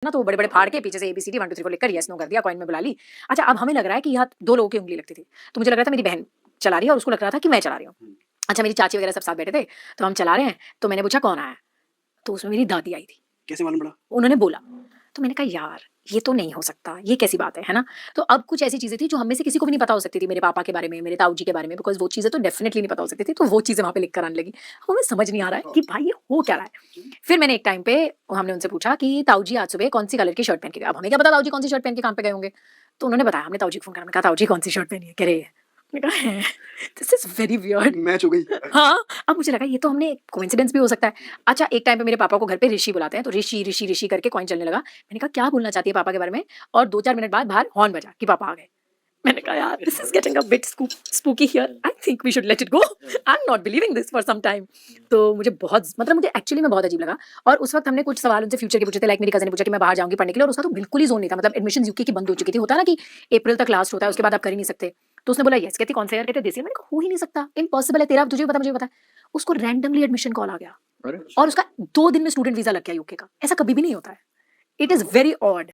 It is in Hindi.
ना, तो वो बड़े-बड़े फाड़ के पीछे से ABCD 1 2 3 4 लिखकर येस नो कर दिया, कॉइन में बुला ली। अच्छा, अब हमें लग रहा है कि यहाँ 2 लोगों की उंगली लगती थी। तो मुझे लग रहा था मेरी बहन चला रही है और उसको लग रहा था कि मैं चला रही हूँ। अच्छा, मेरी चाची वगैरह सब साथ बैठे थे, तो हम चला रहे हैं, तो मैंने पूछा कौन आया? तो उसमें मेरी दादी आई थी। कैसे मालूम पड़ा? उन्होंने बोला, तो मैंने कहा यार ये तो नहीं हो सकता, ये कैसी बात है ना? तो अब कुछ ऐसी चीज़ें थी जो हम में से किसी को भी नहीं पता हो सकती थी, मेरे पापा के बारे में, मेरे ताऊ जी के बारे में, बिकॉज़ वो चीज़ें तो डेफ़िनिटली नहीं पता हो सकती थी, तो वो चीज़ें वहाँ पे लिख कर आने लगी। अब हमें समझ नहीं आ रहा है कि भाई ये हो क्या रहा है? फिर मैंने एक टाइम पे हमने उनसे पूछा कि ताऊ जी आज सुबह कौन-सी कलर की शर्ट पहन के गए? अब हमें क्या पता ताऊ जी कौन-सी शर्ट पहन के काम पे गए होंगे? तो उन्होंने बताया, हमने ताऊ जी को फ़ोन करा, मैंने कहा ताऊ जी कौन-सी शर्ट पहनी है? कह रहे मैंने कहा हैं, this is very weird. Match हो गई। हाँ, अब मुझे लगा ये तो हमने कोइंसिडेंस भी हो सकता है। अच्छा, एक टाइम पे मेरे पापा को घर पे ऋषि बुलाते हैं, तो ऋषि, ऋषि, ऋषि करके कॉइन चलने लगा। मैंने कहा क्या बोलना चाहती है पापा के बारे में? और 2-4 मिनट बाद बाहर हॉर्न बजा कि पापा आ गए। मैंने कहा यार this is getting a bit spooky here. I think we should let it go. I am not believing this for some time. तो मुझे बहुत मतलब मुझे एक्चुअली में बहुत अजीब लगा और उस वक़्त हमने कुछ सवाल उनसे फ्यूचर के पूछे थे, लाइक मेरी कज़िन ने पूछा कि मैं बाहर जाऊँगी पढ़ने के लिए और उसका तो बिल्कुल ही ज़ोन नहीं था। मतलब एडमिशन्स यूके की बंद हो चुकी थी। होता है ना कि अप्रैल तक लास्ट होता है, उसके बाद आप कर ही नहीं सकते। तो उसने बोला येस, कहती कौन सा ईयर? कहते दिस ईयर। मैंने कहा हो ही नहीं सकता, इम्पॉसिबल है, तेरा तुझे भी पता मुझे भी पता है। उसको रैंडमली एडमिशन कॉल आ गया अरे! और उसका 2 दिन में स्टूडेंट वीज़ा लग गया यूके का। ऐसा कभी भी नहीं होता है। It is very odd.